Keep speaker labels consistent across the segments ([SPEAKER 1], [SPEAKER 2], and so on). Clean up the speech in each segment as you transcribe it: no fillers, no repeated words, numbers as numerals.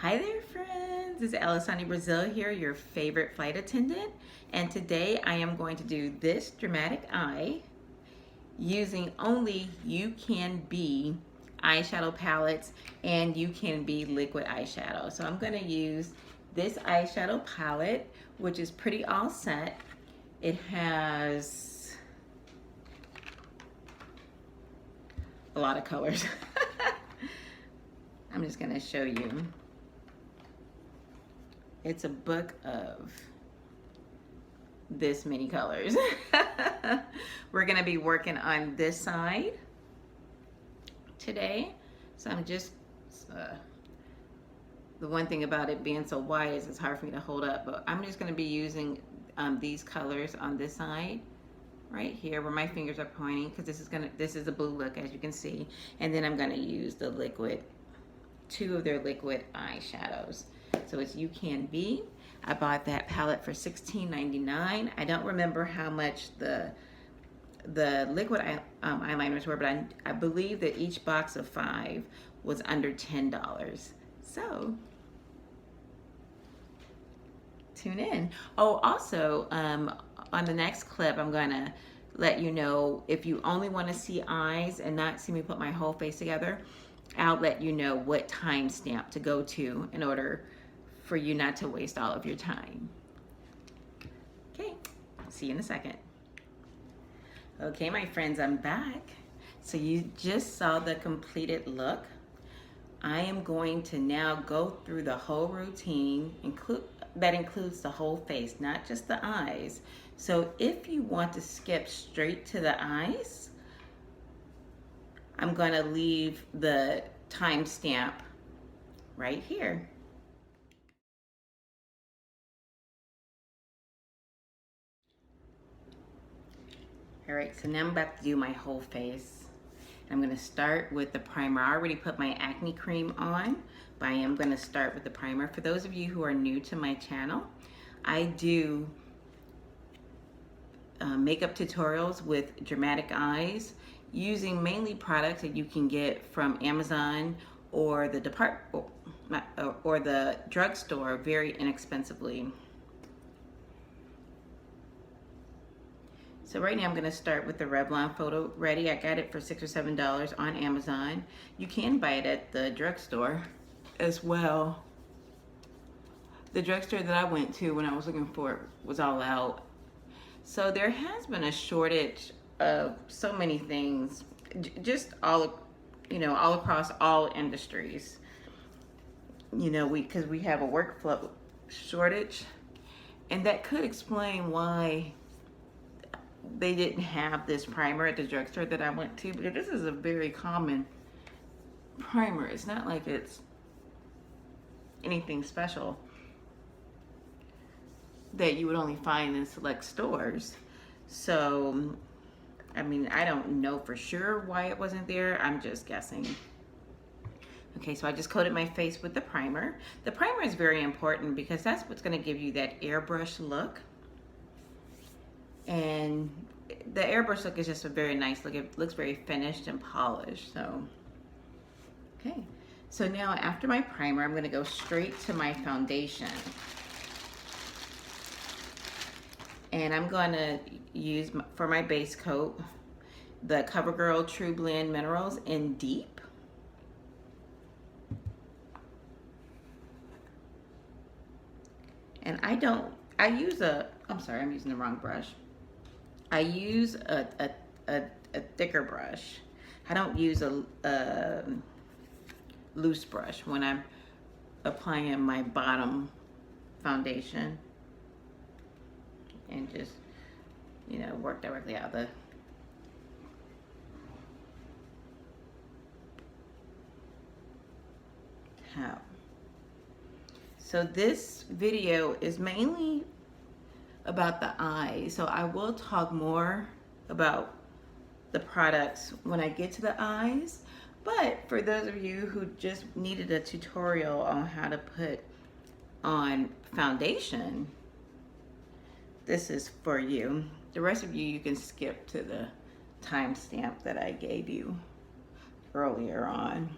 [SPEAKER 1] Hi there, friends. This is Alisani Brazil here, your favorite flight attendant. And today I am going to do this dramatic eye using only UCANBE eyeshadow palettes and UCANBE liquid eyeshadow. So I'm going to use this eyeshadow palette, which is pretty all set. It has a lot of colors. I'm just going to show you. It's a book of this many colors. We're gonna be working on this side today. So I'm just, the one thing about it being so wide is it's hard for me to hold up, but I'm just gonna be using these colors on this side, right here where my fingers are pointing, because this is a blue look, as you can see. And then I'm gonna use the liquid, two of their liquid eyeshadows. So it's UCANBE. I bought that palette for $16.99. I don't remember how much the liquid eyeliners were, but I believe that each box of 5 was under $10. So tune in. Oh, also on the next clip, I'm gonna let you know, if you only want to see eyes and not see me put my whole face together, I'll let you know what timestamp to go to in order for you not to waste all of your time. Okay, see you in a second. Okay, my friends, I'm back. So you just saw the completed look. I am going to now go through the whole routine, that includes the whole face, not just the eyes. So if you want to skip straight to the eyes, I'm gonna leave the timestamp right here. All right, so now I'm about to do my whole face. I'm gonna start with the primer. I already put my acne cream on, but I am gonna start with the primer. For those of you who are new to my channel, I do makeup tutorials with dramatic eyes using mainly products that you can get from Amazon or the drugstore very inexpensively. So right now I'm going to start with the Revlon Photo Ready. I got it for $6 or $7 on Amazon. You can buy it at the drugstore as well. The drugstore that I went to when I was looking for it was all out. So there has been a shortage of so many things, just all across all industries. Because we have a workflow shortage, and that could explain why they didn't have this primer at the drugstore that I went to, because this is a very common primer. It's not like it's anything special that you would only find in select stores. So, I mean, I don't know for sure why it wasn't there. I'm just guessing. Okay, so I just coated my face with the primer. The primer is very important because that's what's going to give you that airbrush look. And the airbrush look is just a very nice look. It looks very finished and polished. So, okay. So now after my primer, I'm going to go straight to my foundation. And I'm going to use, for my base coat, the CoverGirl True Blend Minerals in Deep. And I'm using the wrong brush. I use a thicker brush. I don't use a loose brush when I'm applying my bottom foundation, and just, work directly out the top. So this video is mainly about the eyes, so I will talk more about the products when I get to the eyes. But for those of you who just needed a tutorial on how to put on foundation, this is for you. The rest of you can skip to the timestamp that I gave you earlier on.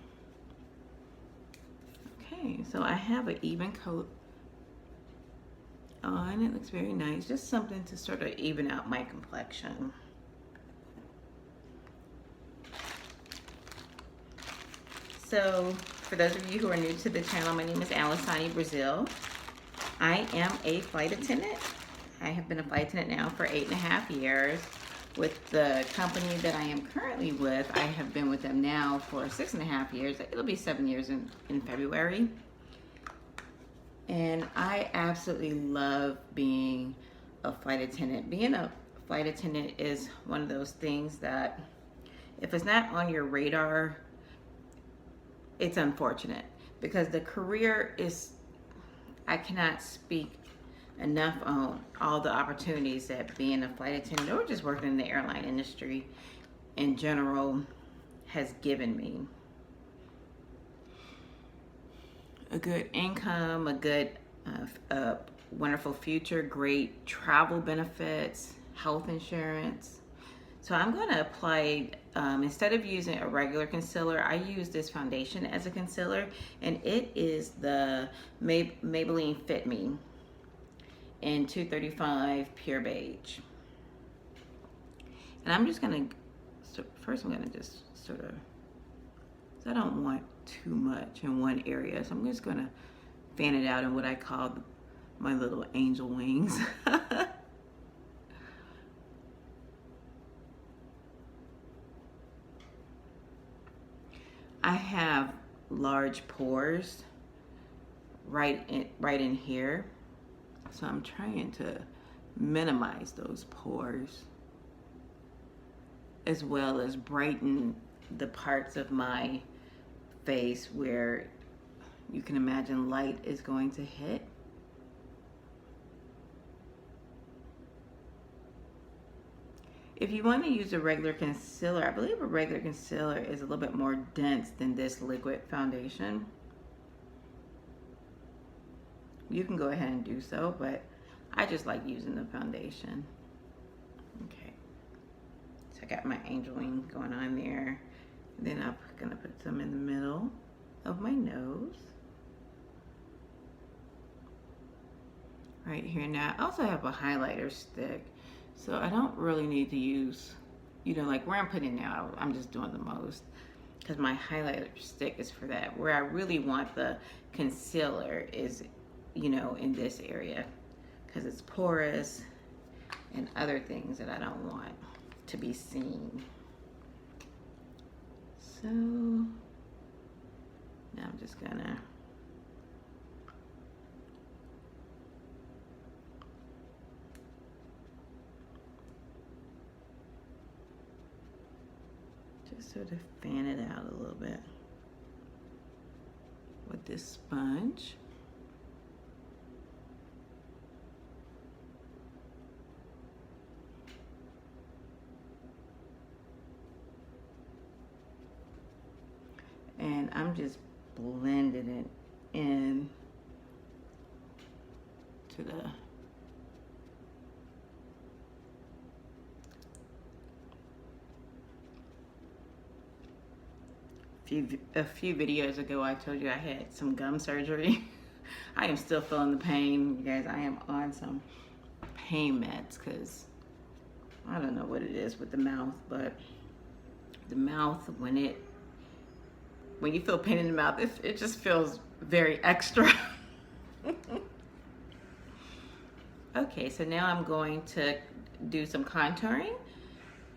[SPEAKER 1] Okay. Okay, so I have an even coat on. It looks very nice. Just something to sort of even out my complexion. So for those of you who are new to the channel, my name is Alisani Brazil. I am a flight attendant. I have been a flight attendant now for 8.5 years. With the company that I am currently with, I have been with them now for 6.5 years. It'll be 7 years in February. And I absolutely love being a flight attendant. Being a flight attendant is one of those things that if it's not on your radar, it's unfortunate, because the career is, I cannot speak enough on all the opportunities that being a flight attendant or just working in the airline industry in general has given me. A good income, a good, wonderful future, great travel benefits, health insurance. So I'm going to apply, instead of using a regular concealer, I use this foundation as a concealer, and it is the Maybelline Fit Me in 235 Pure Beige. And I'm just going to, so first I'm going to just sort of, I don't want too much in one area, so I'm just going to fan it out in what I call my little angel wings. I have large pores right in here, so I'm trying to minimize those pores as well as brighten the parts of my face where you can imagine light is going to hit. If you want to use a regular concealer, I believe a regular concealer is a little bit more dense than this liquid foundation. You can go ahead and do so, but I just like using the foundation. Okay, so I got my angel wing going on there. Then I'm gonna put some in the middle of my nose. Right here. Now I also have a highlighter stick, so I don't really need to use, like where I'm putting it now, I'm just doing the most, because my highlighter stick is for that. Where I really want the concealer is, in this area, because it's porous and other things that I don't want to be seen. So now I'm just gonna just sort of fan it out a little bit with this sponge. And I'm just blending it in to the a few videos ago I told you I had some gum surgery. I am still feeling the pain, you guys. I am on some pain meds because I don't know what it is with the mouth, but the mouth, when you feel pain in the mouth, it just feels very extra. Okay, so now I'm going to do some contouring,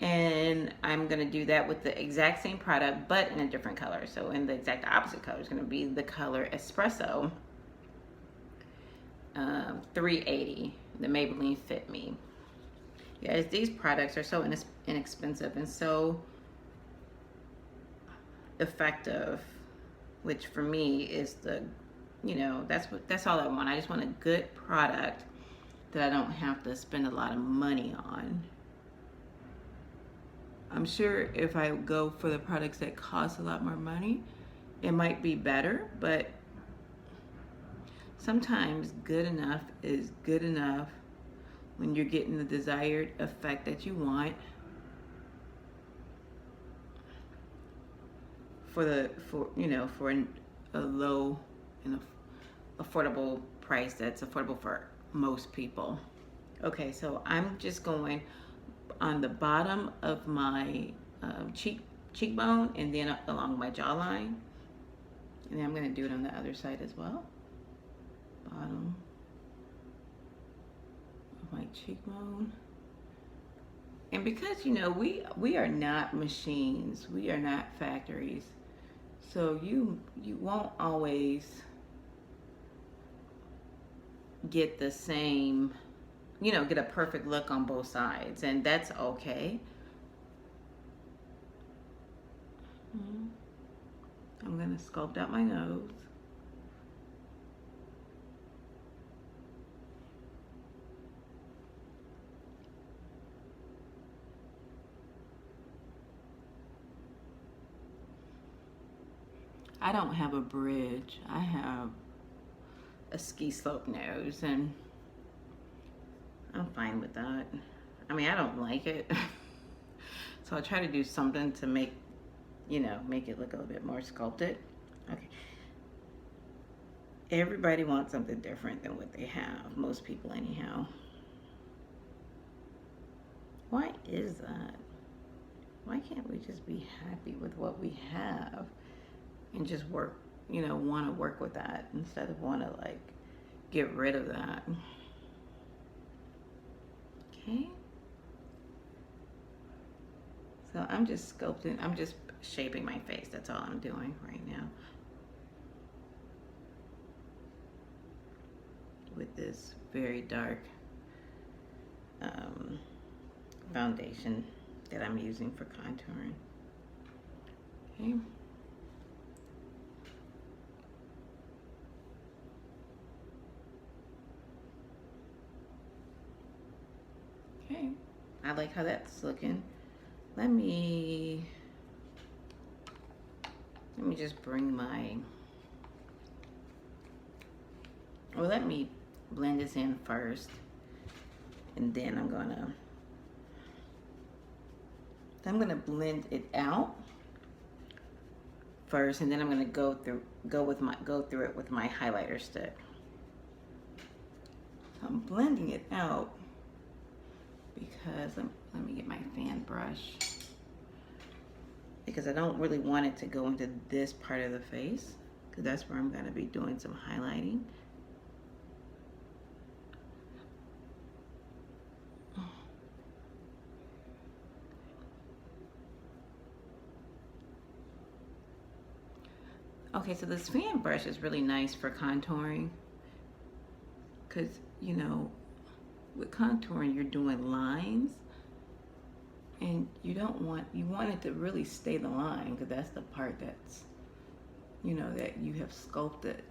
[SPEAKER 1] and I'm going to do that with the exact same product but in a different color. So in the exact opposite color is going to be the color Espresso 380, the Maybelline Fit Me. Guys, these products are so inexpensive and so effective, which for me is that's all I want. I just want a good product that I don't have to spend a lot of money on. I'm sure if I go for the products that cost a lot more money, it might be better, but sometimes good enough is good enough when you're getting the desired effect that you want for a low an affordable price that's affordable for most people. Okay, so I'm just going on the bottom of my cheekbone and then along my jawline. And then I'm going to do it on the other side as well. Bottom of my cheekbone. And because, you know, we are not machines. We are not factories. So you won't always get the same, you know, get a perfect look on both sides, and that's okay. I'm going to sculpt out my nose. I don't have a bridge. I have a ski slope nose, and I'm fine with that. I mean, I don't like it. So I try to do something to make, you know, make it look a little bit more sculpted. Okay. Everybody wants something different than what they have. Most people anyhow. Why is that? Why can't we just be happy with what we have and just work, you know, want to work with that instead of want to like get rid of that? Okay. So I'm just sculpting, I'm just shaping my face. That's all I'm doing right now with this very dark foundation that I'm using for contouring. Okay. Okay, I like how that's looking. Let me just bring my, well, let me blend this in first, and then I'm gonna blend it out first, and then I'm gonna go through it with my highlighter stick. So I'm blending it out because let me get my fan brush, because I don't really want it to go into this part of the face, because that's where I'm going to be doing some highlighting. Okay, so this fan brush is really nice for contouring, because, you know, with contouring you're doing lines, and you want it to really stay the line, because that's the part that's, you know, that you have sculpted.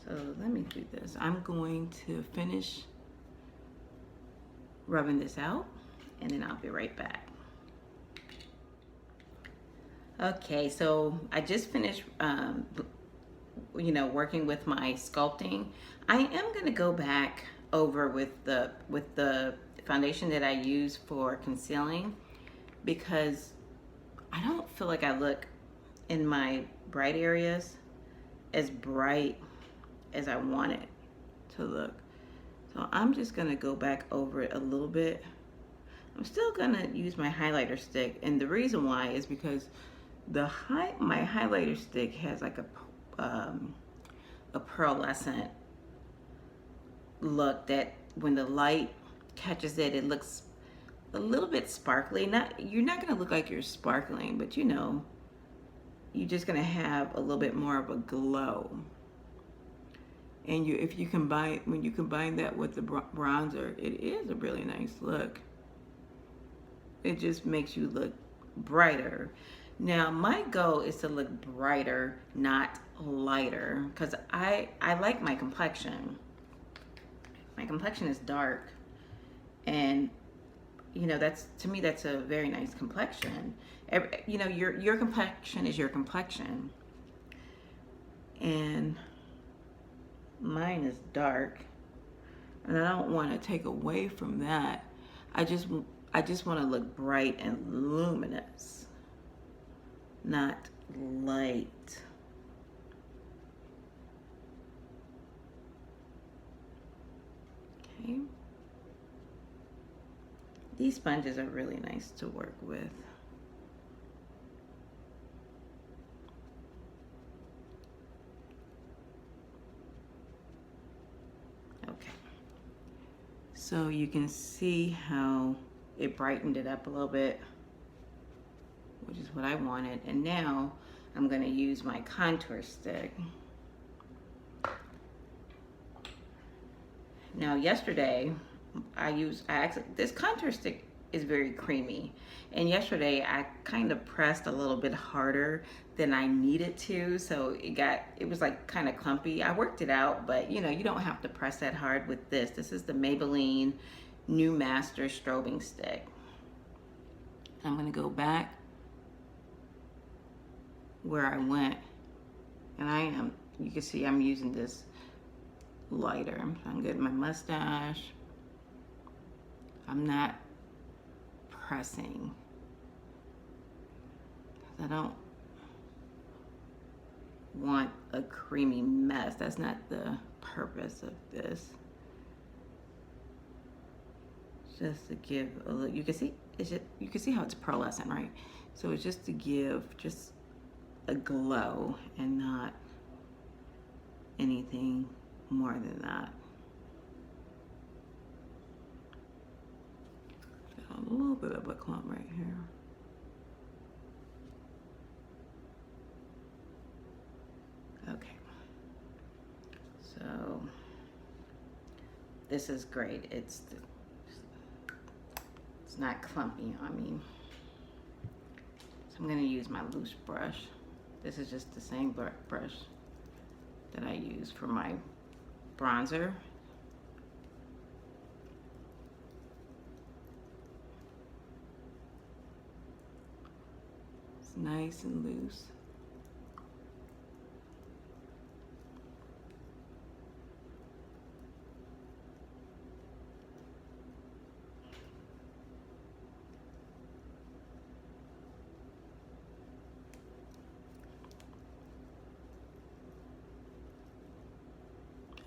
[SPEAKER 1] So let me do this. I'm going to finish rubbing this out, and then I'll be right back. Okay, so I just finished, you know, working with my sculpting. I am going to go back over with the foundation that I use for concealing, because I don't feel like I look in my bright areas as bright as I want it to look. So I'm just gonna go back over it a little bit. I'm still gonna use my highlighter stick, and the reason why is because my highlighter stick has like a pearlescent look that when the light catches it, it looks a little bit sparkly. You're not gonna look like you're sparkling, but you know, you're just gonna have a little bit more of a glow. And when you combine that with the bronzer, it is a really nice look. It just makes you look brighter. Now, my goal is to look brighter, not lighter, because I like my complexion. My complexion is dark, and you know, to me that's a very nice complexion. You know, your complexion is your complexion. And mine is dark, and I don't want to take away from that. I just want to look bright and luminous, not light. Okay. These sponges are really nice to work with. Okay. So you can see how it brightened it up a little bit, which is what I wanted. And now I'm going to use my contour stick. Now yesterday this contour stick is very creamy, and yesterday I kind of pressed a little bit harder than I needed to, so it was like kind of clumpy. I worked it out, but you know, you don't have to press that hard with this. This is the Maybelline New Master Strobing stick. I'm going to go back where I went, and you can see I'm using this lighter. I'm getting my mustache. I'm not pressing. I don't want a creamy mess. That's not the purpose of this. Just to give a little, you can see how it's pearlescent, right? So it's just to give just a glow and not anything more than that. A little bit of a clump right here. Okay. So this is great. It's not clumpy on me. So I'm going to use my loose brush. This is just the same brush that I use for my bronzer. It's nice and loose.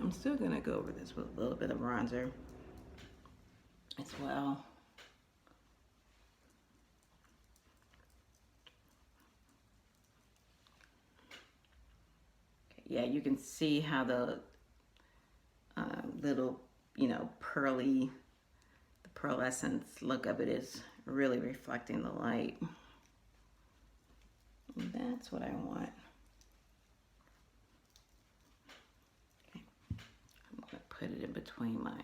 [SPEAKER 1] I'm still going to go over this with a little bit of bronzer as well. Okay, yeah, you can see how the little, you know, the pearlescence look of it is really reflecting the light. And that's what I want. Put it in between my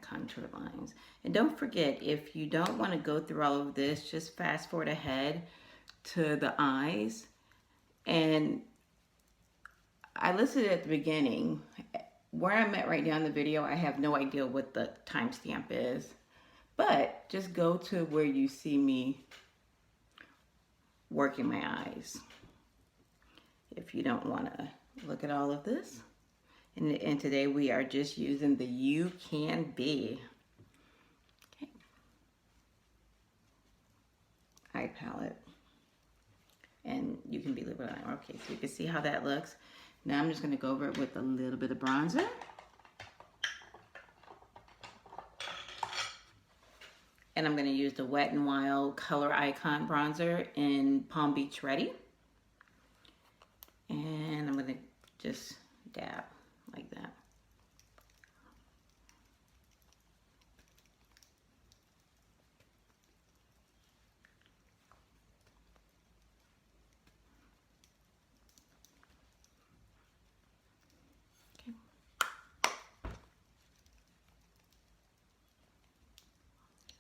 [SPEAKER 1] contour lines. And don't forget, if you don't want to go through all of this, just fast forward ahead to the eyes. And I listed at the beginning, where I'm at right now in the video, I have no idea what the timestamp is. But just go to where you see me working my eyes, if you don't want to look at all of this. And today we are just using the UCANBE eye palette, and you can be a little bit on. Okay, so you can see how that looks. Now I'm just going to go over it with a little bit of bronzer. And I'm going to use the Wet n Wild Color Icon bronzer in Palm Beach Ready. And I'm going to just dab like that. Okay.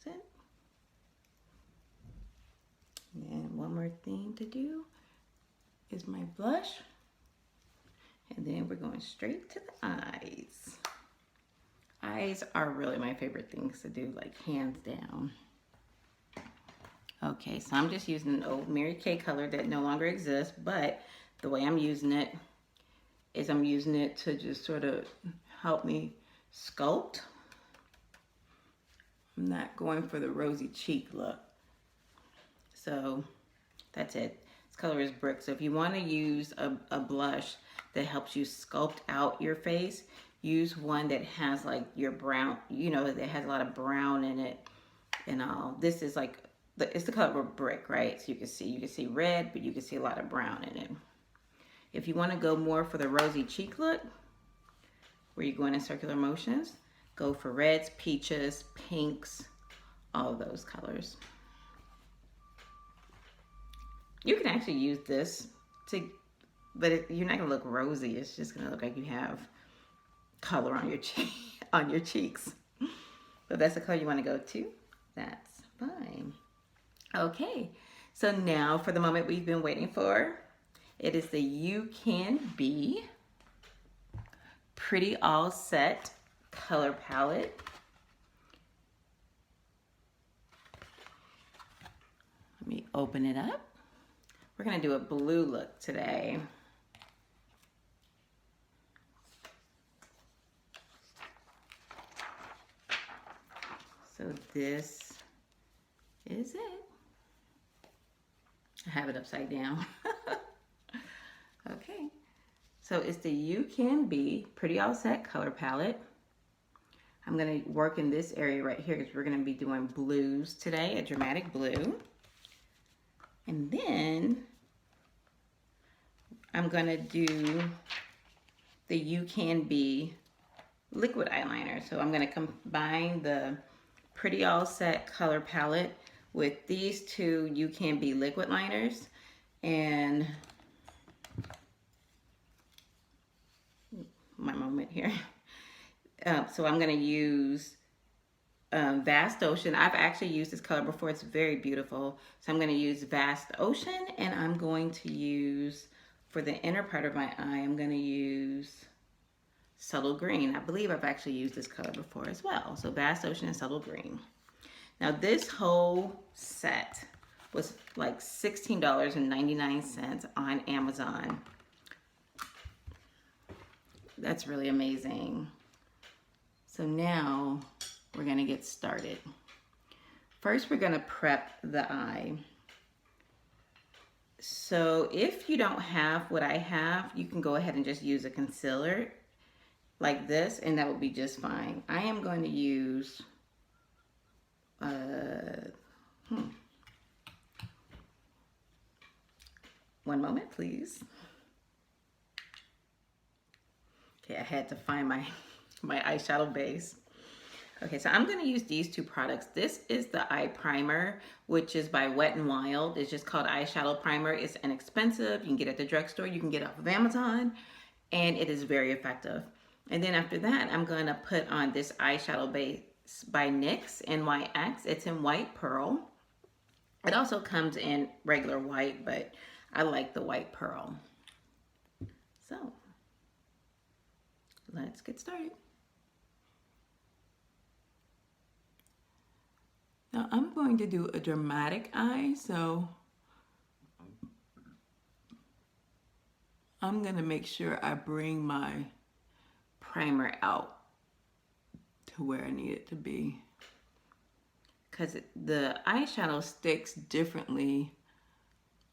[SPEAKER 1] That's it. And one more thing to do is my blush. And then we're going straight to the eyes. Eyes are really my favorite things to do, like hands down. Okay, so I'm just using an old Mary Kay color that no longer exists, but the way I'm using it is I'm using it to just sort of help me sculpt. I'm not going for the rosy cheek look. So that's it. This color is Brick. So if you want to use a blush that helps you sculpt out your face, use one that has like your brown, you know, that has a lot of brown in it and all. This is like, it's the color of Brick, right? So you can see red, but you can see a lot of brown in it. If you want to go more for the rosy cheek look, where you're going in circular motions, go for reds, peaches, pinks, all of those colors. You can actually use this to, but you're not gonna look rosy. It's just gonna look like you have color on your on your cheeks. But that's the color you want to go to. That's fine. Okay, so now for the moment we've been waiting for. It is the UCANBE Pretty All Set color palette. Let me open it up. We're gonna do a blue look today. So this is it. I have it upside down. Okay, so it's the UCANBE Pretty All Set color palette. I'm gonna work in this area right here because we're gonna be doing blues today, a dramatic blue. And then I'm gonna do the UCANBE liquid eyeliner. So I'm gonna combine the Pretty All Set color palette with these two UCANBE liquid liners, and my moment here. So I'm gonna use Vast Ocean. I've actually used this color before. It's very beautiful. So I'm gonna use Vast Ocean, and I'm going to use, for the inner part of my eye, I'm gonna use Subtle Green. I believe I've actually used this color before as well. So Vast Ocean and Subtle Green. Now this whole set was like $16.99 on Amazon. That's really amazing. So now we're gonna get started. First, we're gonna prep the eye. So if you don't have what I have, you can go ahead and just use a concealer like this, and that will be just fine. I am going to use, one moment, please. Okay, I had to find my eyeshadow base. Okay, so I'm gonna use these two products. This is the eye primer, which is by Wet n Wild. It's just called eyeshadow primer. It's inexpensive. You can get it at the drugstore. You can get it off of Amazon, and it is very effective. And then after that, I'm gonna put on this eyeshadow base by NYX, NYX. It's in white pearl. It also comes in regular white, but I like the white pearl. So let's get started. Now I'm going to do a dramatic eye, so I'm gonna make sure I bring my primer out to where I need it to be, because the eyeshadow sticks differently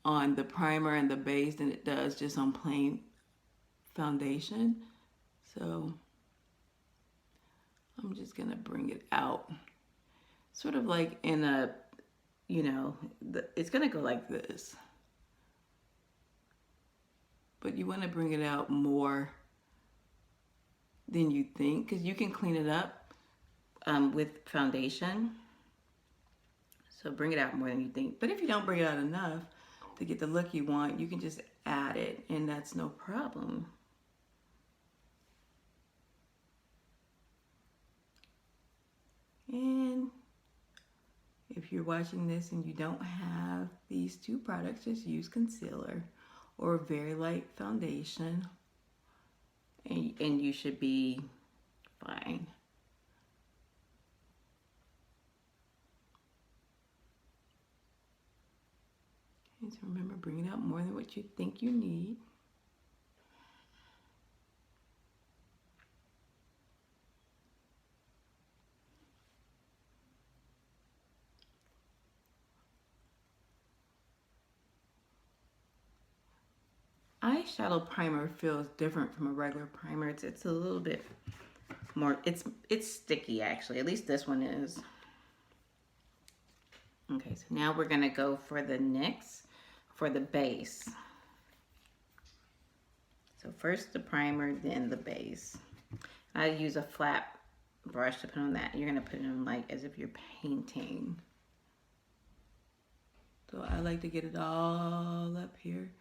[SPEAKER 1] on the primer and the base than it does just on plain foundation. So I'm just gonna bring it out, sort of like in a, you know, it's gonna go like this, but you want to bring it out more than you think, because you can clean it up with foundation. So bring it out more than you think. But if you don't bring it out enough to get the look you want, you can just add it, and that's no problem. And if you're watching this and you don't have these two products, just use concealer or very light foundation, and you should be fine. So remember, bringing out more than what you think you need. Eyeshadow primer feels different from a regular primer. It's a little bit more, it's sticky actually. At least this one is. Okay, so now we're gonna go for the NYX for the base. So first the primer, then the base. I use a flat brush to put on that. You're gonna put it on like as if you're painting. So I like to get it all up here.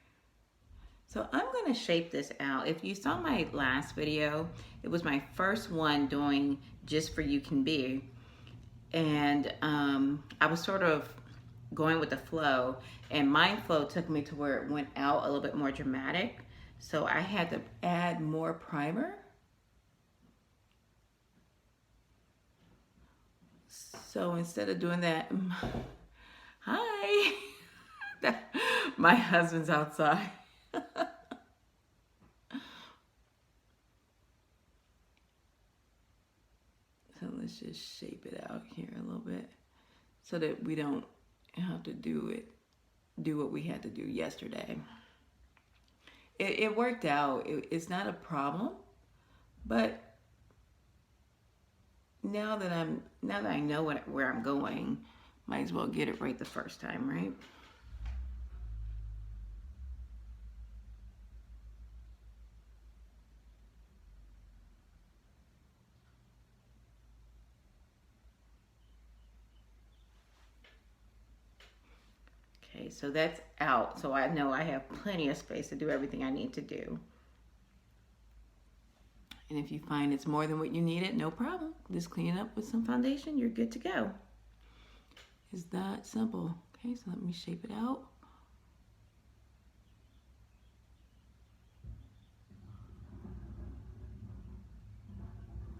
[SPEAKER 1] So I'm gonna shape this out. If you saw my last video, it was my first one doing just for UCANBE. And I was sort of going with the flow, and my flow took me to where it went out a little bit more dramatic. So I had to add more primer. So instead of doing that, hi, my husband's outside. So let's just shape it out here a little bit so that we don't have to do what we had to do yesterday. It worked out. It's not a problem, but now that I know where I'm going, might as well get it right the first time, right? Okay, so that's out. So I know I have plenty of space to do everything I need to do. And if you find it's more than what you needed, no problem. Just clean it up with some foundation, you're good to go. It's that simple. Okay, so let me shape it out.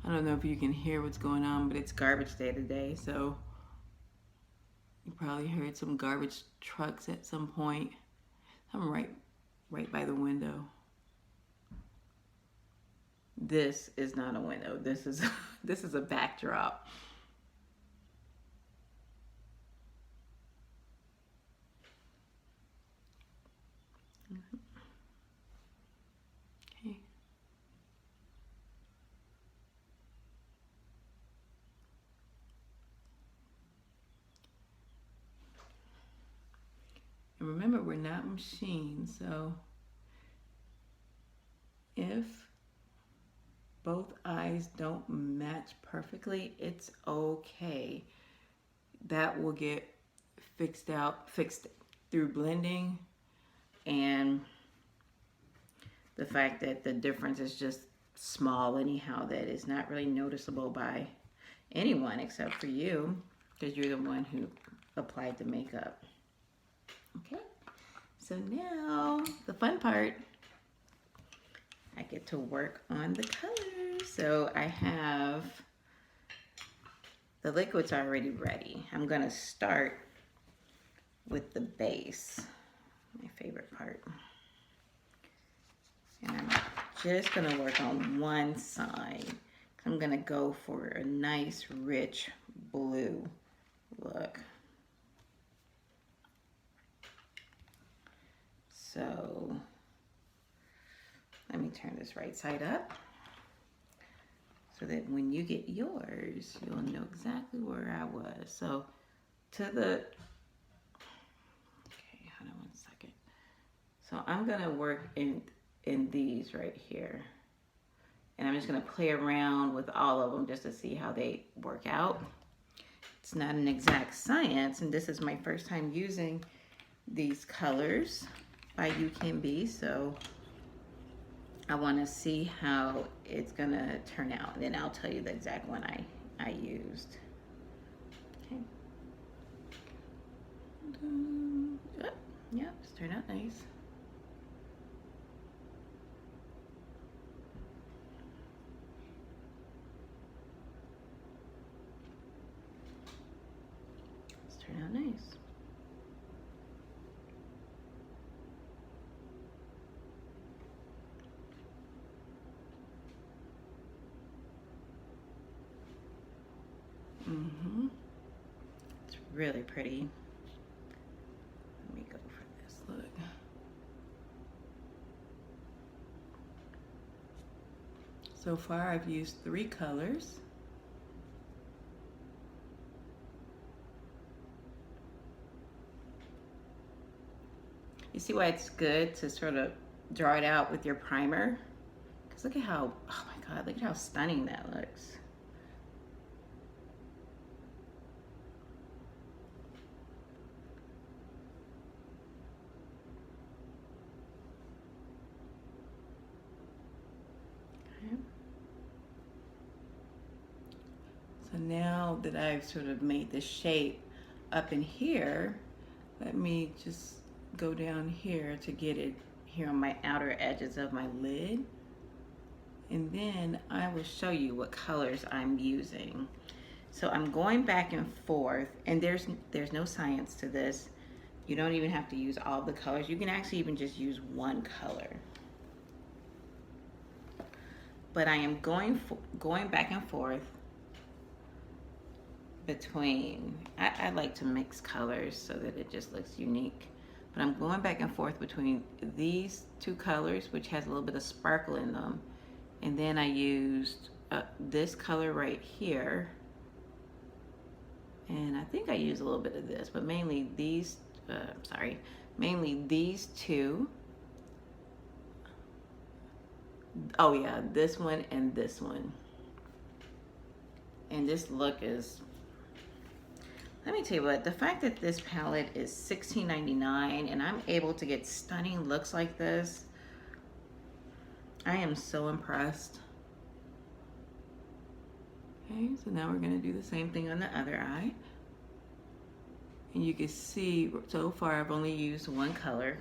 [SPEAKER 1] I don't know if you can hear what's going on, but it's garbage day today, so you probably heard some garbage trucks at some point. I'm right by the window. This is not a window. This is this is a backdrop. Okay. And remember, we're not machines, so if both eyes don't match perfectly, it's okay. That will get fixed through blending and the fact that the difference is just small anyhow, that is not really noticeable by anyone except for you, because you're the one who applied the makeup. Okay, so now the fun part, I get to work on the colors. So I have the liquids already ready. I'm gonna start with the base, my favorite part. And I'm just gonna work on one side. I'm gonna go for a nice rich blue look. So let me turn this right side up so that when you get yours, you'll know exactly where I was. So to the, okay, hold on one second. So I'm gonna work in these right here. And I'm just gonna play around with all of them just to see how they work out. It's not an exact science, and this is my first time using these colors by UCANBE, so I wanna see how it's gonna turn out. And then I'll tell you the exact one I used. Okay. Yeah, it's turned out nice. It's turned out nice. really pretty. Let me go for this look. So far I've used 3 colors. You see why it's good to sort of draw it out with your primer? Because look at how, oh my God, look at how stunning that looks. Okay. So now that I've sort of made the shape up in here, let me just go down here to get it here on my outer edges of my lid. And then I will show you what colors I'm using. So I'm going back and forth, and there's no science to this. You don't even have to use all the colors. You can actually even just use one color. But I am going back and forth between, I like to mix colors so that it just looks unique. But I'm going back and forth between these 2 colors, which has a little bit of sparkle in them. And then I used this color right here. And I think I used a little bit of this, but mainly these, mainly these 2. Oh yeah, this one and this one. And this look is, let me tell you what, the fact that this palette is $16.99 and I'm able to get stunning looks like this, I am so impressed. Okay, so now we're gonna do the same thing on the other eye. And you can see so far I've only used 1 color,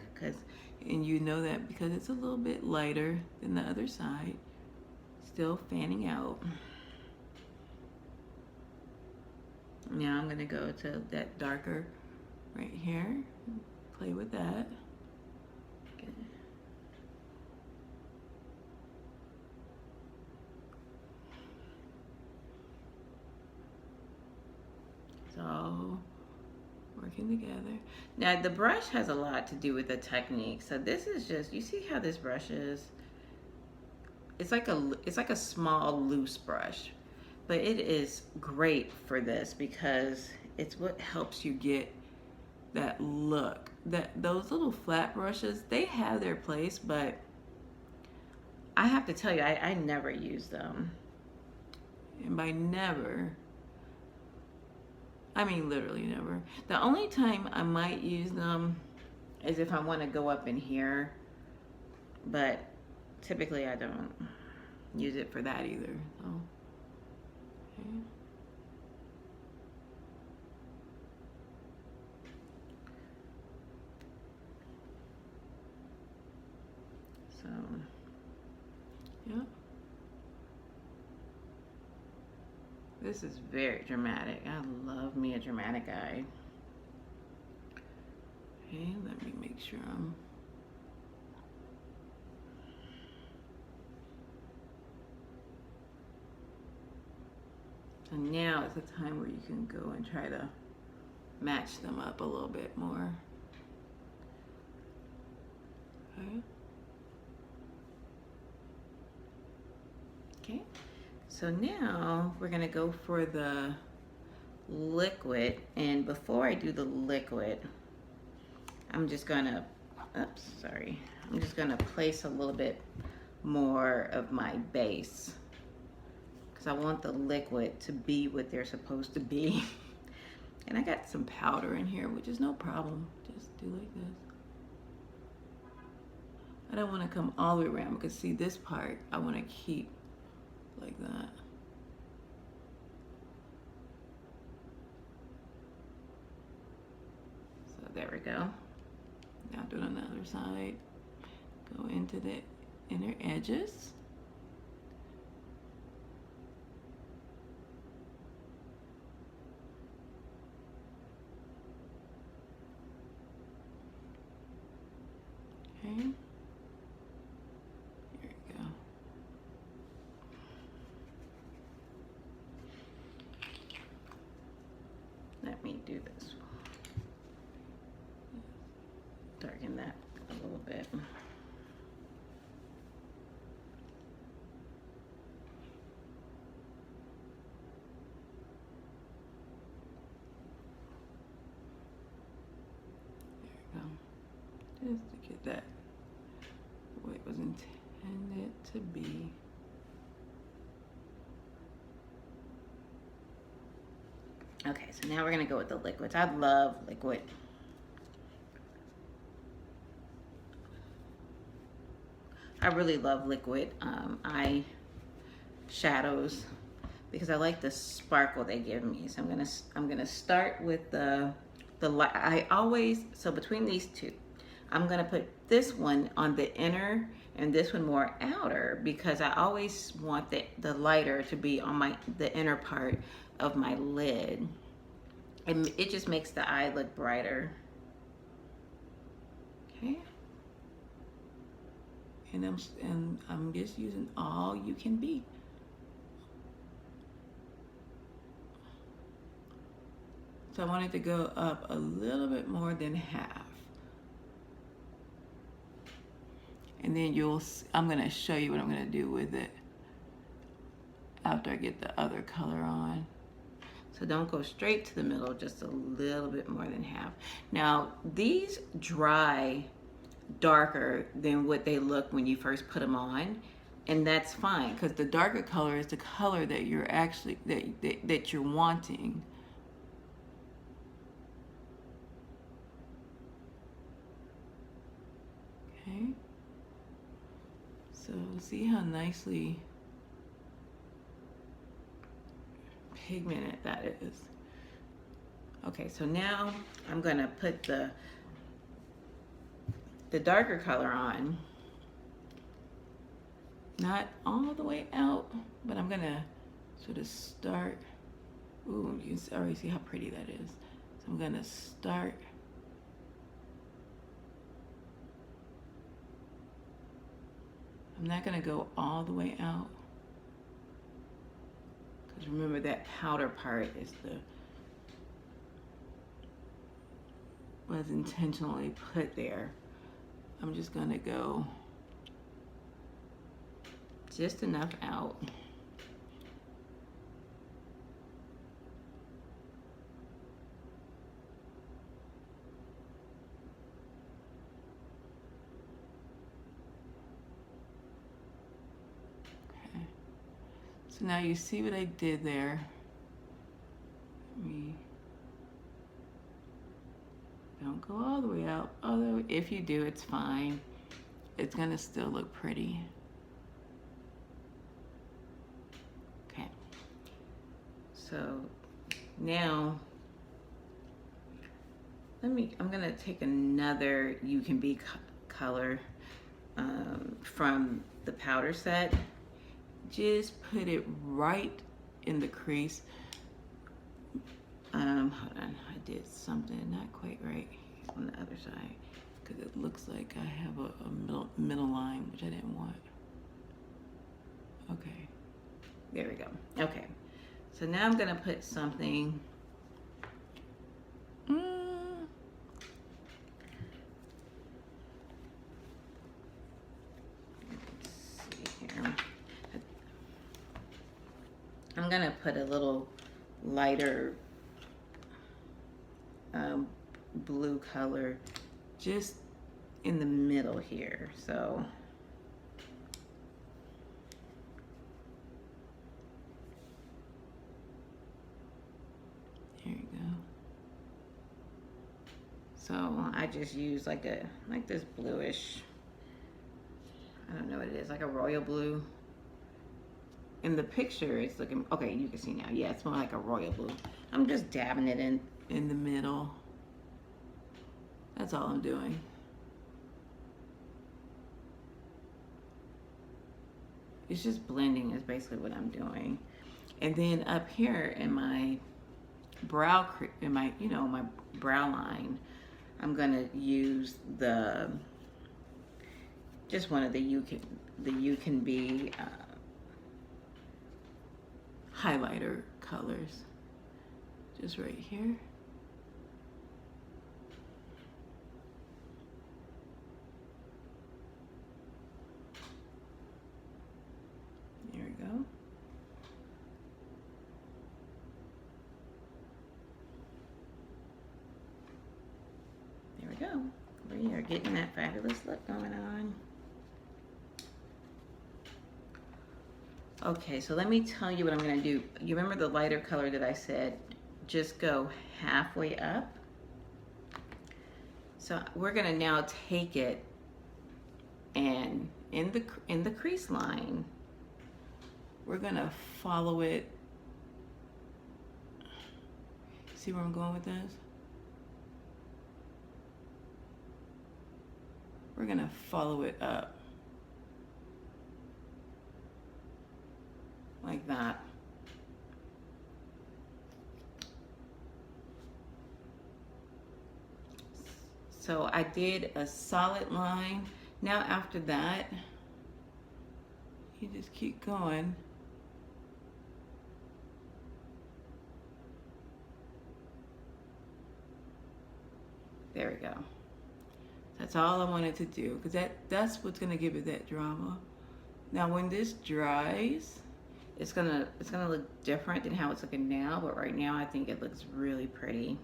[SPEAKER 1] and you know that because it's a little bit lighter than the other side. Still fanning out. Now I'm gonna go to that darker right here, play with that. Okay. So working together. Now the brush has a lot to do with the technique. So this is just, you see how this brush is? It's like a small loose brush, but it is great for this because it's what helps you get that look. Those little flat brushes, they have their place, but I have to tell you, I never use them. And by never, I mean literally never. The only time I might use them is if I want to go up in here, but typically I don't use it for that either. So, okay. So, yeah. This is very dramatic. I love me a dramatic eye. Okay, let me make sure I'm... So now is the time where you can go and try to match them up a little bit more. Okay. Okay. So now we're gonna go for the liquid, and before I do the liquid, I'm just gonna, oops, sorry. I'm just gonna place a little bit more of my base because I want the liquid to be what they're supposed to be. And I got some powder in here, which is no problem. Just do like this. I don't want to come all the way around because see this part, I want to keep like that. So there we go. Now do it on the other side. Go into the inner edges. Okay. Here we go. Let let me do this. Darken that a little bit. Just to get that the way it was intended to be. Okay, so now we're gonna go with the liquids. I love liquid. I really love liquid eye shadows because I like the sparkle they give me. So I'm gonna start with the light. I always, so between these two, I'm gonna put this one on the inner and this one more outer because I always want the lighter to be on the inner part of my lid. And it just makes the eye look brighter. Okay. And I'm just using all you can be. So I want it to go up a little bit more than half. And then I'm gonna show you what I'm gonna do with it after I get the other color on. So don't go straight to the middle, just a little bit more than half. Now, these dry darker than what they look when you first put them on, and that's fine because the darker color is the color that you're actually, that you're wanting. Okay. So see how nicely pigmented that is. Okay, so now I'm gonna put the darker color on. Not all the way out, but I'm gonna sort of start. Ooh, you can already see how pretty that is. So I'm gonna start. I'm not gonna go all the way out. Because remember that powder part is was intentionally put there. I'm just gonna go just enough out. Okay. So now you see what I did there. Don't go all the way out, although if you do, it's fine. It's gonna still look pretty. Okay. So now, I'm gonna take another You Can Be color from the powder set. Just put it right in the crease. Hold on, I did something not quite right on the other side because it looks like I have a middle line, which I didn't want. Okay, there we go. Okay, so now I'm gonna put something. Let's see here. I'm gonna put a little lighter blue color just in the middle here. So here you go. So I just use like this bluish, I don't know what it is, like a royal blue. In the picture it's looking, okay, you can see now, yeah, it's more like a royal blue. I'm just dabbing it in the middle. That's all I'm doing. It's just blending is basically what I'm doing. And then up here in my brow, my brow line, I'm gonna use just one of the You Can Be highlighter colors, just right here. we go. We are getting that fabulous look going on. Okay, so let me tell you what I'm gonna do. You remember the lighter color that I said, just go halfway up? So we're gonna now take it and in the crease line, we're gonna follow it. See where I'm going with this? We're gonna follow it up. Like that. So I did a solid line. Now after that, you just keep going. There we go. That's all I wanted to do, because that's what's gonna give it that drama. Now when this dries, it's gonna look different than how it's looking now, but right now I think it looks really pretty.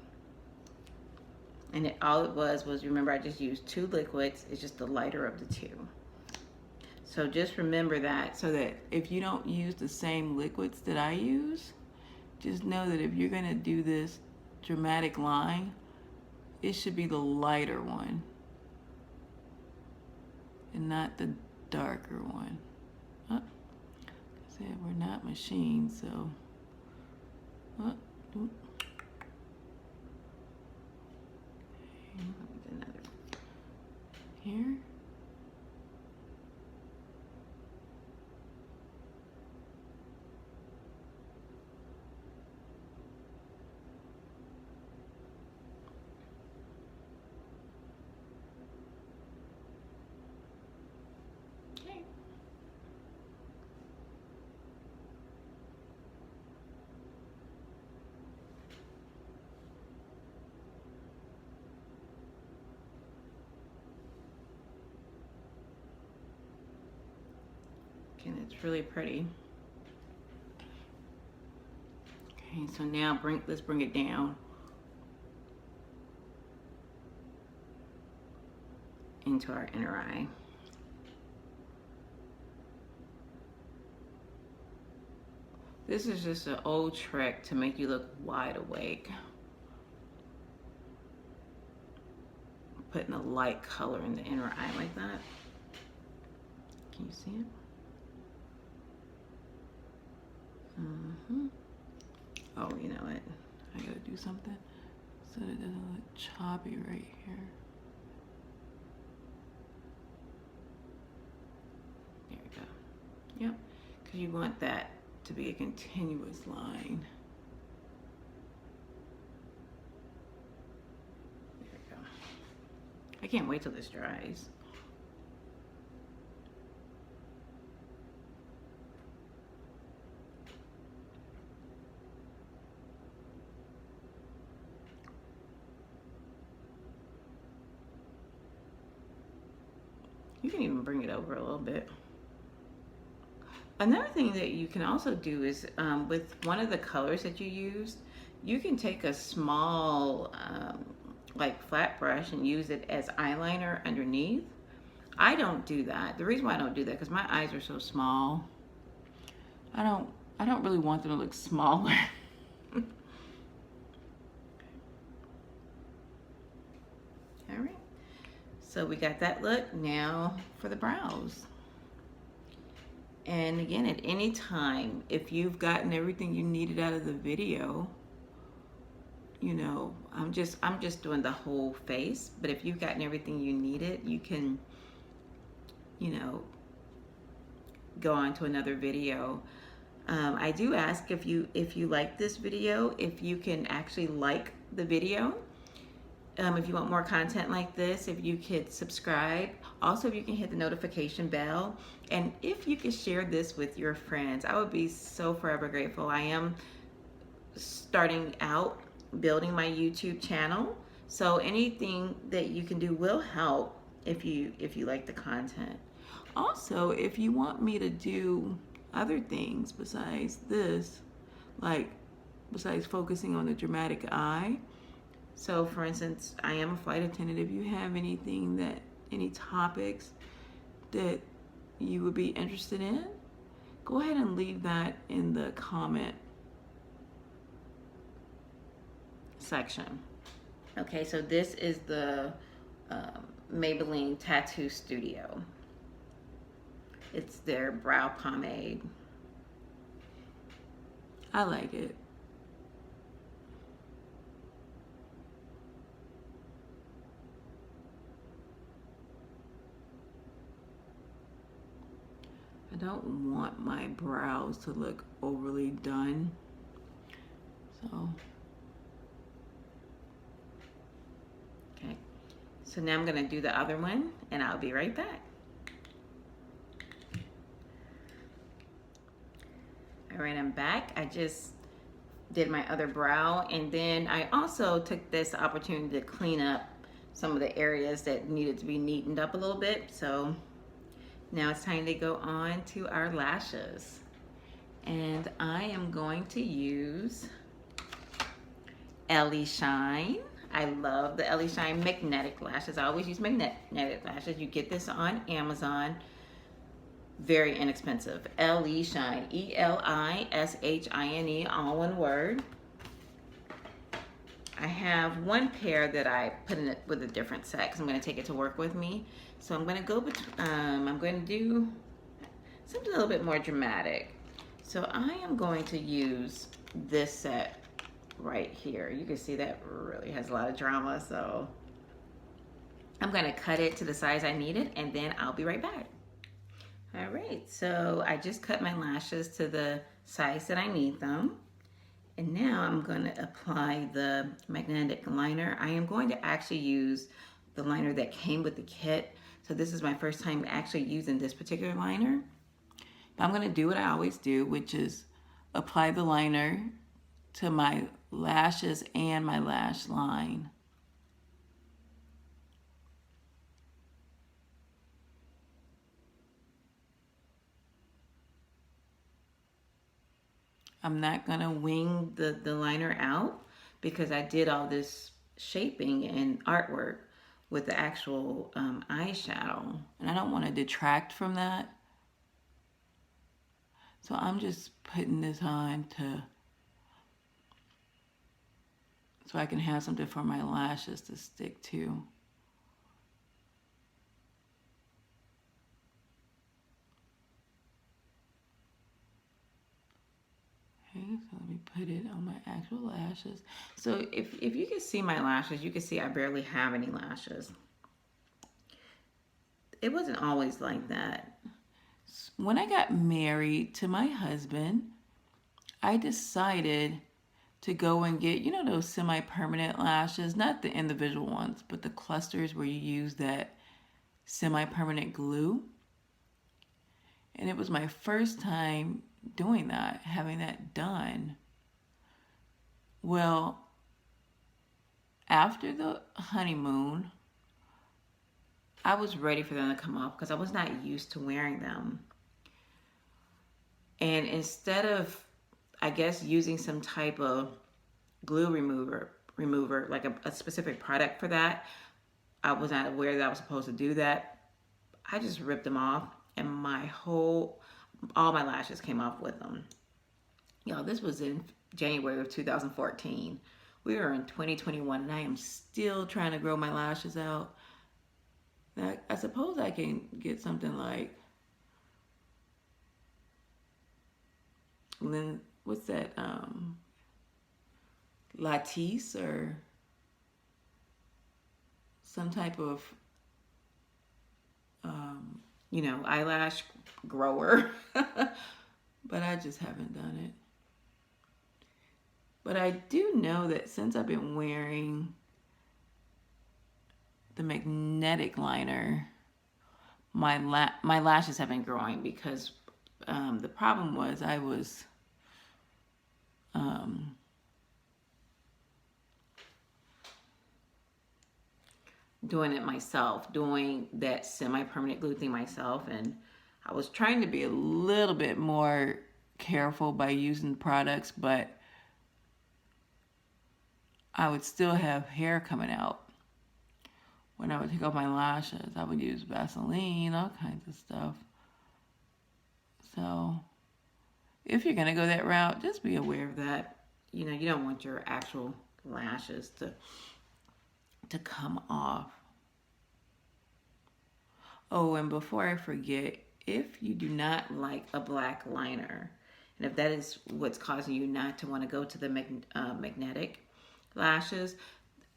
[SPEAKER 1] And all it was, remember, I just used 2 liquids. It's just the lighter of the 2. So just remember that, so that if you don't use the same liquids that I use, just know that if you're gonna do this dramatic line, it should be the lighter one and not the darker one. Oh, I said we're not machines, so another here. And it's really pretty. Okay, so now let's bring it down into our inner eye. This is just an old trick to make you look wide awake. Putting a light color in the inner eye like that. Can you see it? Oh, you know what? I gotta do something so that it doesn't look choppy right here. There we go. Yep, because you want that to be a continuous line. There we go. I can't wait till this dries. You can even bring it over a little bit. Another thing that you can also do is with one of the colors that you used, you can take a small like flat brush and use it as eyeliner underneath. I don't do that. The reason why I don't do that, because my eyes are so small. I don't really want them to look smaller. All right. So we got that look. Now for the brows. And again, at any time, if you've gotten everything you needed out of the video, you know, I'm just doing the whole face. But if you've gotten everything you needed, you can, you know, go on to another video. I do ask if you like this video, if you can actually like the video. If you want more content like this, if you could subscribe. Also, if you can hit the notification bell. And if you could share this with your friends, I would be so forever grateful. I am starting out building my YouTube channel. So anything that you can do will help if you like the content. Also, if you want me to do other things besides this, like besides focusing on the dramatic eye, So for instance, I am a flight attendant. If you have anything that, any topics that you would be interested in, go ahead and leave that in the comment section. Okay, so this is the Maybelline Tattoo Studio. It's their brow pomade. I like it. I don't want my brows to look overly done. So, okay. So now I'm gonna do the other one and I'll be right back. All right, I'm back. I just did my other brow, and then I also took this opportunity to clean up some of the areas that needed to be neatened up a little bit. So now it's time to go on to our lashes. And I am going to use Ellie Shine. I love the Ellie Shine magnetic lashes. I always use magnetic lashes. You get this on Amazon. Very inexpensive. Ellie Shine, Elishine, all one word. I have one pair that I put in it with a different set because I'm going to take it to work with me. So I'm going to go I'm going to do something a little bit more dramatic. So I am going to use this set right here. You can see that really has a lot of drama. So I'm going to cut it to the size I need it, and then I'll be right back. All right, so I just cut my lashes to the size that I need them. And now I'm going to apply the magnetic liner. I am going to actually use the liner that came with the kit. So this is my first time actually using this particular liner. But I'm going to do what I always do, which is apply the liner to my lashes and my lash line. I'm not gonna wing the liner out because I did all this shaping and artwork with the actual eyeshadow, and I don't want to detract from that. So I'm just putting this on so I can have something for my lashes to stick to. Okay, so let me put it on my actual lashes. So if you can see my lashes, you can see I barely have any lashes. It wasn't always like that. When I got married to my husband, I decided to go and get, you know, those semi-permanent lashes, not the individual ones, but the clusters where you use that semi-permanent glue. And it was my first time doing that, having that done. Well, after the honeymoon, I was ready for them to come off because I was not used to wearing them. And instead of, I guess, using some type of glue remover, like a specific product for that, I was not aware that I was supposed to do that. I just ripped them off, and all my lashes came off with them. Y'all, this was in January of 2014. We are in 2021, and I am still trying to grow my lashes out. Now, I suppose I can get something like, what's that, Latisse or some type of, you know, eyelash grower. But I just haven't done it. But I do know that since I've been wearing the magnetic liner, my lashes have been growing because the problem was I was doing it myself, doing that semi-permanent glue thing myself, and I was trying to be a little bit more careful by using products, but I would still have hair coming out. When I would take off my lashes, I would use Vaseline, all kinds of stuff. So if you're going to go that route, just be aware of that. You know, you don't want your actual lashes to come off. Oh, and before I forget, if you do not like a black liner, and if that is what's causing you not to want to go to the magnetic lashes,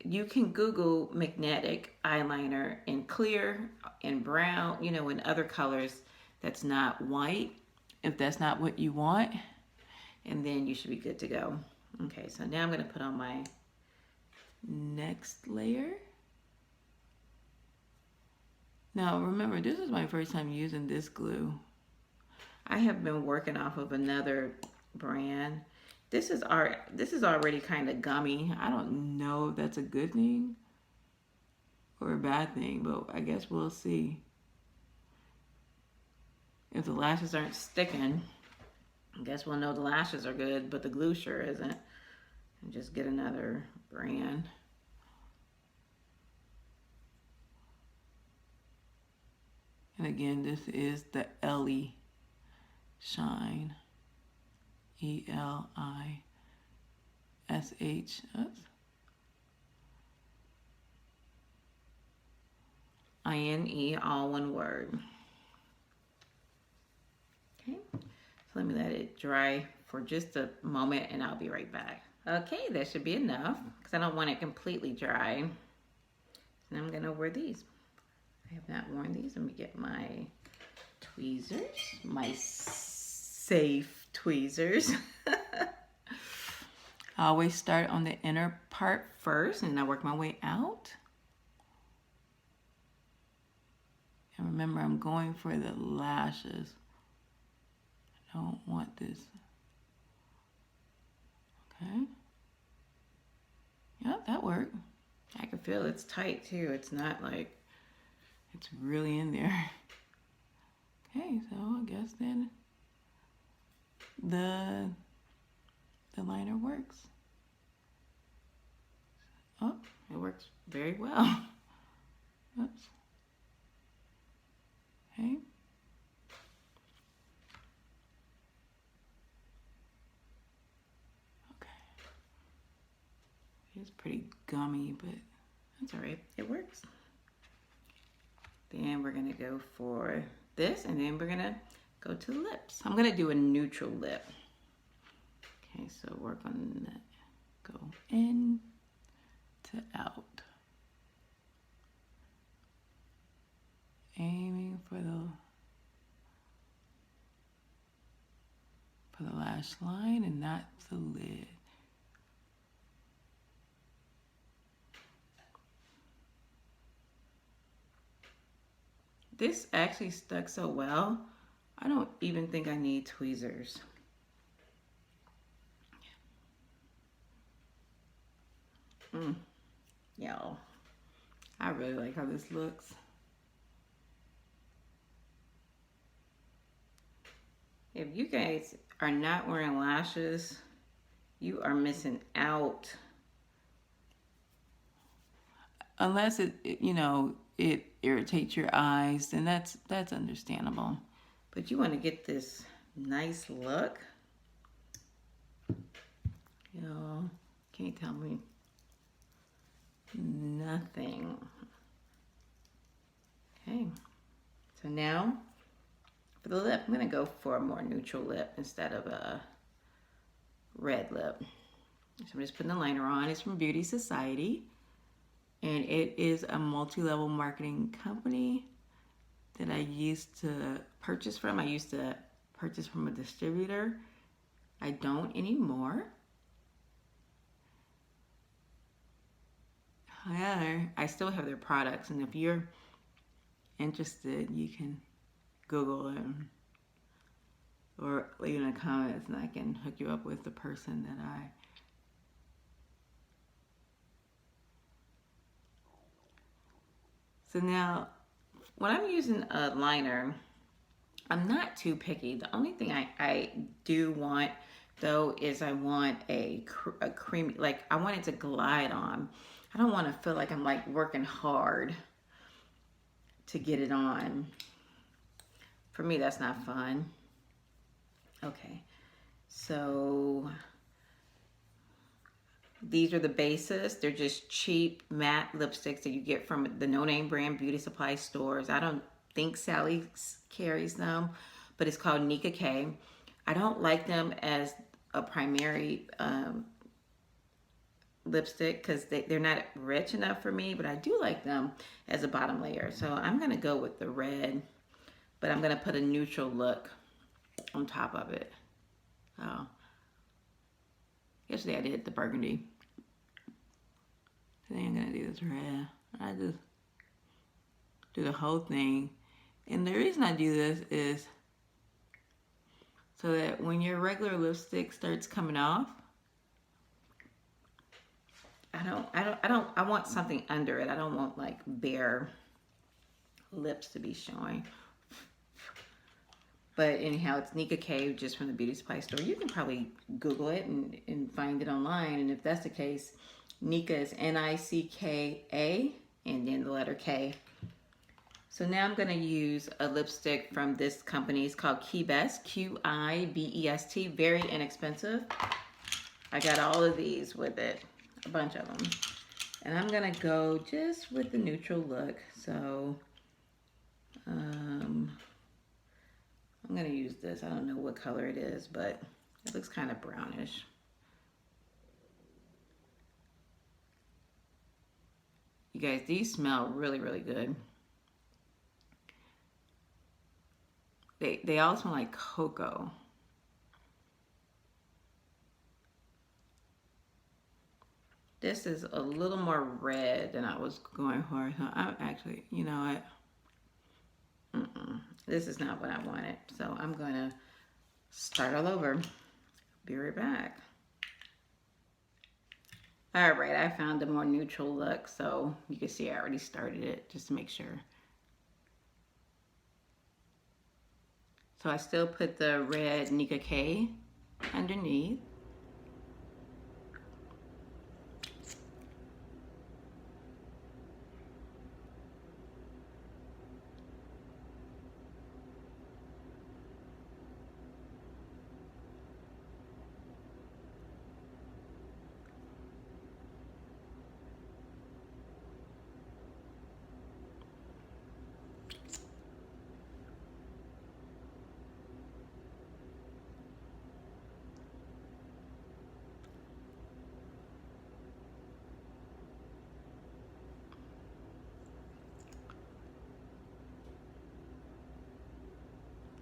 [SPEAKER 1] you can Google magnetic eyeliner in clear, in brown, you know, in other colors that's not white, if that's not what you want, and then you should be good to go. Okay, so now I'm going to put on my next layer. Now remember, this is my first time using this glue. I have been working off of another brand. This is already kind of gummy. I don't know if that's a good thing or a bad thing, but I guess we'll see. If the lashes aren't sticking, I guess we'll know the lashes are good, but the glue sure isn't. And just get another brand. And again, this is the Ellie Shine. Elish. Oops. INE, all one word. Okay, so let me let it dry for just a moment and I'll be right back. Okay, that should be enough because I don't want it completely dry. And I'm gonna wear these. I have not worn these. Let me get my tweezers, my safe tweezers. I always start on the inner part first and I work my way out. And remember, I'm going for the lashes. I don't want this. Okay. Yep, that worked. I can feel it's tight too. It's not like it's really in there. Okay, so I guess then the liner works. Oh, it works very well. Oops. Okay. Okay. It's pretty gummy, but that's all right. It works. Then we're gonna go for this, and then we're gonna go to the lips. I'm gonna do a neutral lip. Okay, so work on that. Go in to out. Aiming for the lash line and not the lid. This actually stuck so well, I don't even think I need tweezers. Y'all, I really like how this looks. If you guys are not wearing lashes, you are missing out. Unless it irritates your eyes, then that's understandable. But you want to get this nice look. Y'all can't tell me nothing. Okay, so now for the lip, I'm gonna go for a more neutral lip instead of a red lip. So I'm just putting the liner on. It's from Beauty Society, and it is a multi-level marketing company that I used to purchase from. I used to purchase from a distributor. I don't anymore. However, I still have their products, and if you're interested, you can Google them or leave in the comments and I can hook you up with the person that So now, when I'm using a liner, I'm not too picky. The only thing I do want though is I want a creamy, like I want it to glide on. I don't want to feel like I'm like working hard to get it on. For me, that's not fun. Okay, so these are the bases. They're just cheap matte lipsticks that you get from the no-name brand beauty supply stores. I don't think Sally carries them, but it's called Nika K. I don't like them as a primary lipstick because they're not rich enough for me, but I do like them as a bottom layer. So I'm going to go with the red, but I'm going to put a neutral look on top of it. Oh. Yesterday I did the burgundy. Today I'm gonna do this red. I just do the whole thing. And the reason I do this is so that when your regular lipstick starts coming off, I want something under it. I don't want like bare lips to be showing. But anyhow, it's Nika K, just from the beauty supply store. You can probably Google it and find it online. And if that's the case, Nika is Nicka, and then the letter K. So now I'm going to use a lipstick from this company. It's called Quibest, Quibest. Very inexpensive. I got all of these with it, a bunch of them. And I'm going to go just with the neutral look. So, I'm going to use this. I don't know what color it is, but it looks kind of brownish. You guys, these smell really, really good. They all smell like cocoa. This is a little more red than I was going for. So I'm actually, you know what? This is not what I wanted. So I'm going to start all over. Be right back. All right, I found a more neutral look. So you can see I already started it just to make sure. So I still put the red Nika K underneath.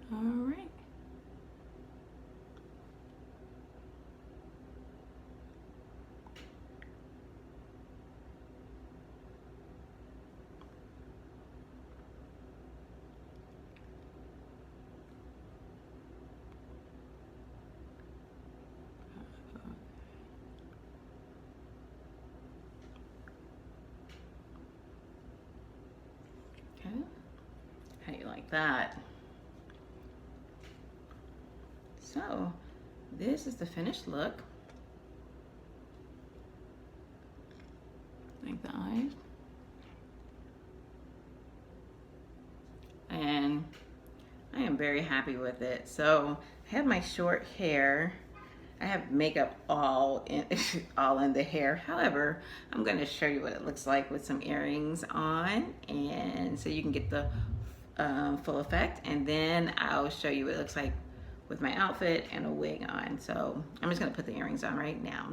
[SPEAKER 1] All right. Okay. How do you like that? So this is the finished look. Like the eyes. And I am very happy with it. So I have my short hair. I have makeup all in all in the hair. However, I'm going to show you what it looks like with some earrings on, and so you can get the full effect. And then I'll show you what it looks like with my outfit and a wig on. So I'm just going to put the earrings on right now.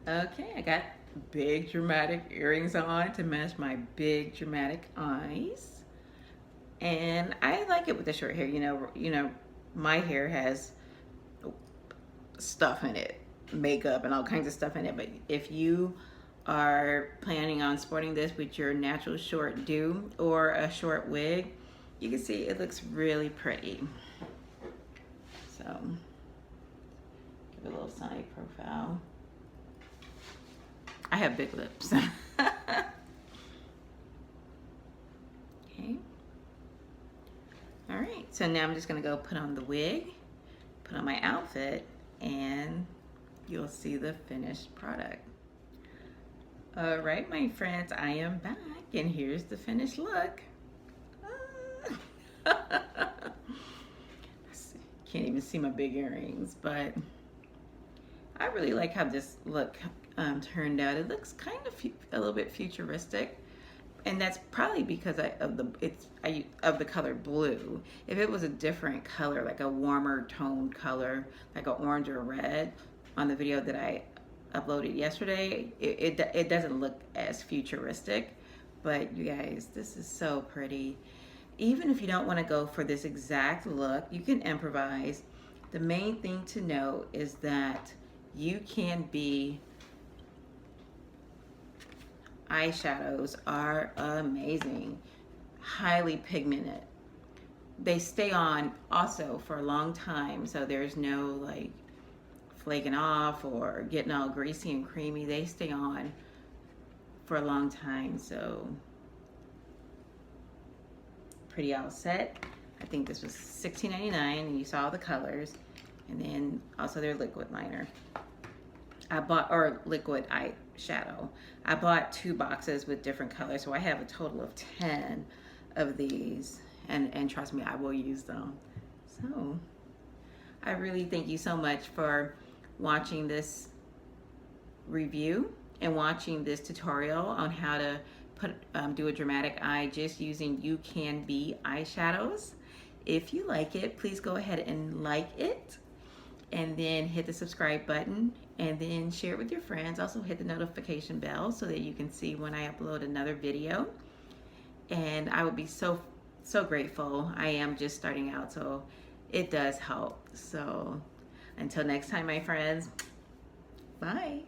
[SPEAKER 1] Okay, I got big dramatic earrings on to match my big dramatic eyes. And I like it with the short hair. You know, my hair has stuff in it, makeup and all kinds of stuff in it. But if you are planning on sporting this with your natural short do or a short wig, you can see it looks really pretty. So give it a little side profile. I have big lips. Okay. All right, so now I'm just gonna go put on the wig put on my outfit, and you'll see the finished product. All right, my friends, I am back, and here's the finished look. Can't even see my big earrings, but I really like how this look turned out. It looks kind of a little bit futuristic, and that's probably because of the color blue. If it was a different color, like a warmer toned color, like an orange or red, on the video that I uploaded yesterday, it doesn't look as futuristic. But you guys, this is so pretty. Even if you don't want to go for this exact look, you can improvise. The main thing to know is that UCANBE eyeshadows are amazing, highly pigmented. They stay on also for a long time, so there's no like flaking off or getting all greasy and creamy. They stay on for a long time, so pretty all set. I think this was $16.99, and you saw the colors, and then also their liquid liner. Or liquid eyeshadow. I bought 2 boxes with different colors, so I have a total of 10 of these, and trust me, I will use them. So I really thank you so much for watching this review and watching this tutorial on how to do a dramatic eye just using UCANBE eyeshadows. If you like it, please go ahead and like it, and then hit the subscribe button, and then share it with your friends. Also hit the notification bell so that you can see when I upload another video, and I would be so grateful. I am just starting out, so it does help. So until next time, my friends, bye.